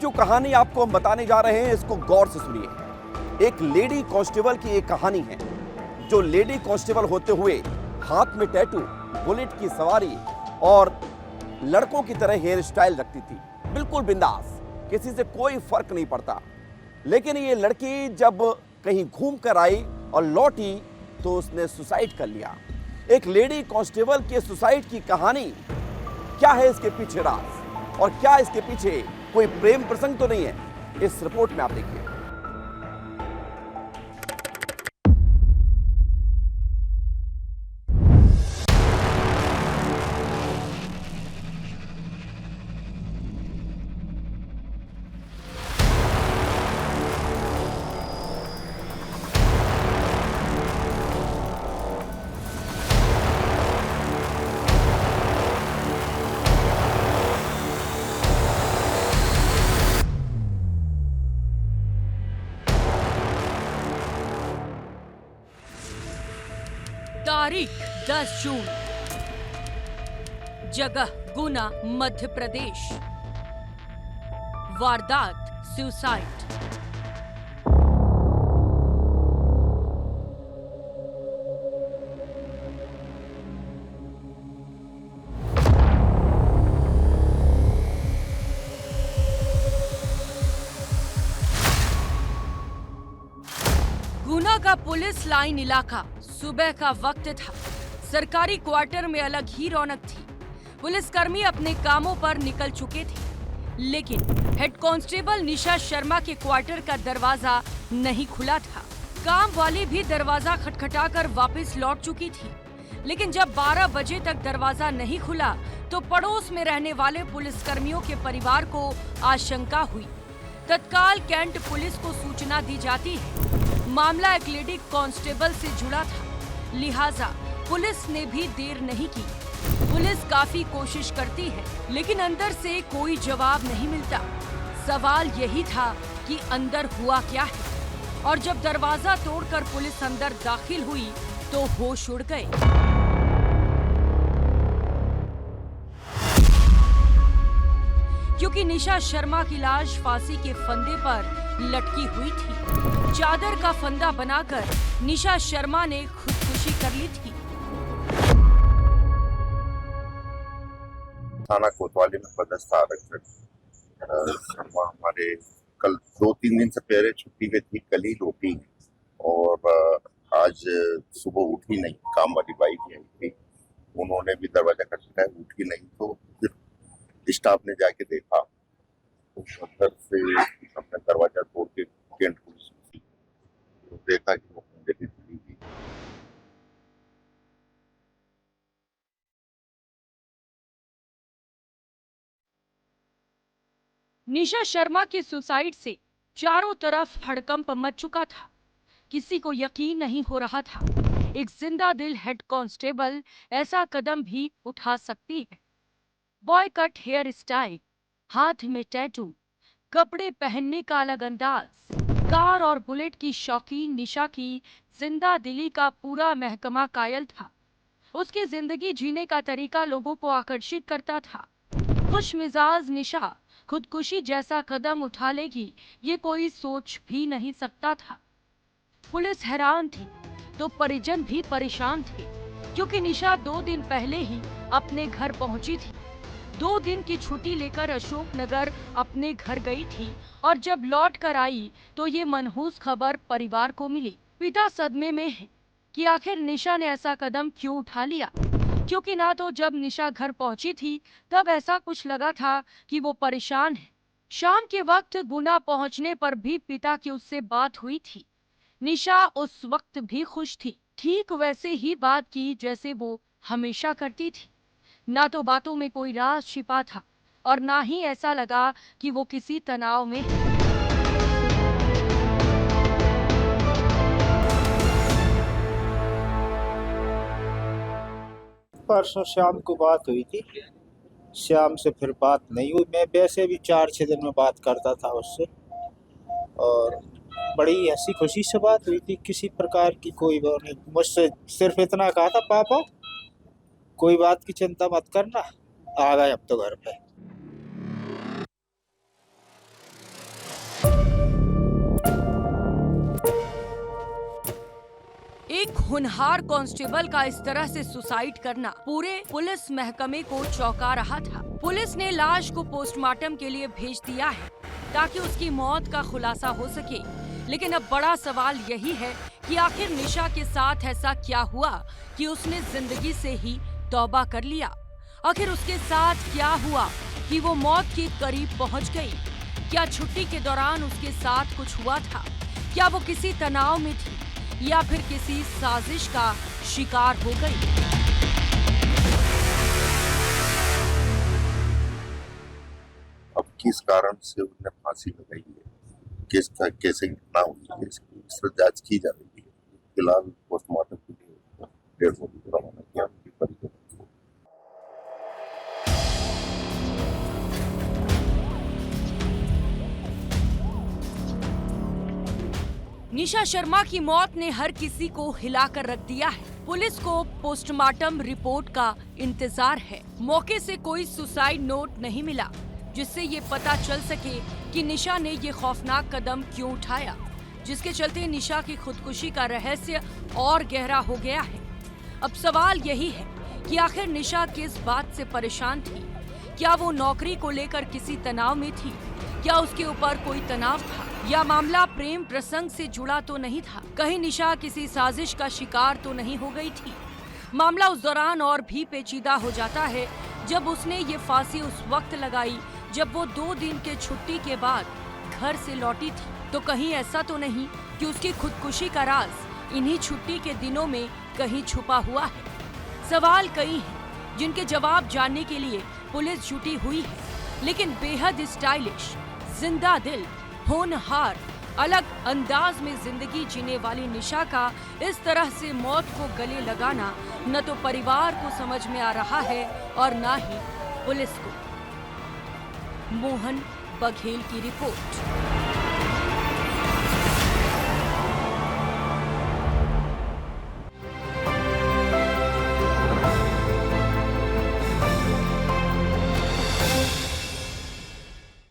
जो कहानी आपको हम बताने जा रहे हैं इसको गौर से सुनिए। एक लेडी कांस्टेबल की एक कहानी है जो लेडी कांस्टेबल होते हुए हाथ में टैटू, बुलेट की सवारी और लड़कों की तरह हेयर स्टाइल रखती थी, बिल्कुल बिंदास, किसी से कोई फर्क नहीं पड़ता। लेकिन ये लड़की जब कहीं घूम कर आई और लौटी तो उसने सुसाइड कर लिया। एक लेडी कांस्टेबल के सुसाइड की कहानी, क्या है इसके पीछे राज और क्या इसके पीछे कोई प्रेम प्रसंग तो नहीं है, इस रिपोर्ट में आप देखिए। तारीख 10 जून, जगह गुना, मध्य प्रदेश। वारदात सुसाइड। गुना का पुलिस लाइन इलाका, सुबह का वक्त था। सरकारी क्वार्टर में अलग ही रौनक थी। पुलिसकर्मी अपने कामों पर निकल चुके थे, लेकिन हेड कांस्टेबल निशा शर्मा के क्वार्टर का दरवाजा नहीं खुला था। काम वाली भी दरवाजा खटखटाकर वापस लौट चुकी थी, लेकिन जब 12 बजे तक दरवाजा नहीं खुला तो पड़ोस में रहने वाले पुलिसकर्मियों के परिवार को आशंका हुई। तत्काल कैंट पुलिस को सूचना दी जाती है। मामला एक लेडी कांस्टेबल से जुड़ा था, लिहाजा पुलिस ने भी देर नहीं की। पुलिस काफी कोशिश करती है, लेकिन अंदर से कोई जवाब नहीं मिलता। सवाल यही था कि अंदर हुआ क्या है, और जब दरवाजा तोड़कर पुलिस अंदर दाखिल हुई तो होश उड़ गए। क्योंकि निशा शर्मा की लाश फांसी के फंदे पर लटकी हुई थी। चादर का फंदा बनाकर निशा शर्मा ने खुदकुशी कर ली थी। थाना कोतवाली में पदस्थ आरक्षक शर्मा हमारे कल 2-3 दिन से पहले छुट्टी पे थी, कल ही लौटी और आज सुबह उठी नहीं। काम वाली बाई भी आई थी, उन्होंने भी दरवाजा खटखटाया, उठी नहीं। तो फिर स्टाफ ने जाके देखा तो अंदर से अपने दरवाजा तोड़ के कैंट पुलिस तो देखा कि वो खंडे में खुली थी। निशा शर्मा की सुसाइड से चारों तरफ हड़कंप मच चुका था। किसी को यकीन नहीं हो रहा था एक जिंदा दिल हेड कांस्टेबल ऐसा कदम भी उठा सकती है। बॉय कट हेयर स्टाइल, हाथ में टैटू, कपड़े पहनने का अलग अंदाज, कार और बुलेट की शौकीन निशा की जिंदा दिली का पूरा महकमा कायल था। उसकी जिंदगी जीने का तरीका लोगों को आकर्षित करता था। खुश मिजाज निशा खुदकुशी जैसा कदम उठा लेगी, ये कोई सोच भी नहीं सकता था। पुलिस हैरान थी तो परिजन भी परेशान थे, क्योंकि निशा 2 दिन पहले ही अपने घर पहुंची थी। 2 दिन की छुट्टी लेकर अशोकनगर अपने घर गई थी और जब लौट कर आई तो ये मनहूस खबर परिवार को मिली। पिता सदमे में है कि आखिर निशा ने ऐसा कदम क्यों उठा लिया, क्योंकि ना तो जब निशा घर पहुंची थी तब ऐसा कुछ लगा था कि वो परेशान है। शाम के वक्त गुना पहुंचने पर भी पिता की उससे बात हुई थी। निशा उस वक्त भी खुश थी, ठीक वैसे ही बात की जैसे वो हमेशा करती थी। ना तो बातों में कोई राज छिपा था और ना ही ऐसा लगा कि वो किसी तनाव में है। परसों शाम को बात हुई थी, शाम से फिर बात नहीं हुई। मैं वैसे भी 4-6 दिन में बात करता था उससे और बड़ी हंसी खुशी से बात हुई थी। किसी प्रकार की कोई वो नहीं, मुझसे सिर्फ इतना कहा था, पापा कोई बात की चिंता मत करना, आ गए अब तो घर पे। होनहार कांस्टेबल का इस तरह से सुसाइड करना पूरे पुलिस महकमे को चौंका रहा था। पुलिस ने लाश को पोस्टमार्टम के लिए भेज दिया है ताकि उसकी मौत का खुलासा हो सके। लेकिन अब बड़ा सवाल यही है कि आखिर निशा के साथ ऐसा क्या हुआ कि उसने जिंदगी से ही तौबा कर लिया। आखिर उसके साथ क्या हुआ कि वो मौत के करीब पहुंच गई। क्या छुट्टी के दौरान उसके साथ कुछ हुआ था? क्या वो किसी तनाव में थी या फिर किसी साजिश का शिकार हो गई? अब किस कारण से उन्हें फांसी लगाई है, किसका कैसे घटना हुई है, इसकी जांच की जा रही है। फिलहाल पोस्टमार्टम के लिए डेढ़ बजे रवाना किया उनकी परिजनों को। निशा शर्मा की मौत ने हर किसी को हिलाकर रख दिया है। पुलिस को पोस्टमार्टम रिपोर्ट का इंतजार है। मौके से कोई सुसाइड नोट नहीं मिला जिससे ये पता चल सके कि निशा ने ये खौफनाक कदम क्यों उठाया, जिसके चलते निशा की खुदकुशी का रहस्य और गहरा हो गया है। अब सवाल यही है कि आखिर निशा किस बात से परेशान थी? क्या वो नौकरी को लेकर किसी तनाव में थी? क्या उसके ऊपर कोई तनाव था? या मामला प्रेम प्रसंग से जुड़ा तो नहीं था? कहीं निशा किसी साजिश का शिकार तो नहीं हो गई थी? मामला उस दौरान और भी पेचीदा हो जाता है जब उसने ये फांसी उस वक्त लगाई जब वो 2 दिन के छुट्टी के बाद घर से लौटी थी। तो कहीं ऐसा तो नहीं कि उसकी खुदकुशी का राज इन्हीं छुट्टी के दिनों में कहीं छुपा हुआ है? सवाल कई हैं जिनके जवाब जानने के लिए पुलिस जुटी हुई है। लेकिन बेहद स्टाइलिश, जिंदा दिल, होनहार, अलग अंदाज में जिंदगी जीने वाली निशा का इस तरह से मौत को गले लगाना न तो परिवार को समझ में आ रहा है और न ही पुलिस को। मोहन बघेल की रिपोर्ट।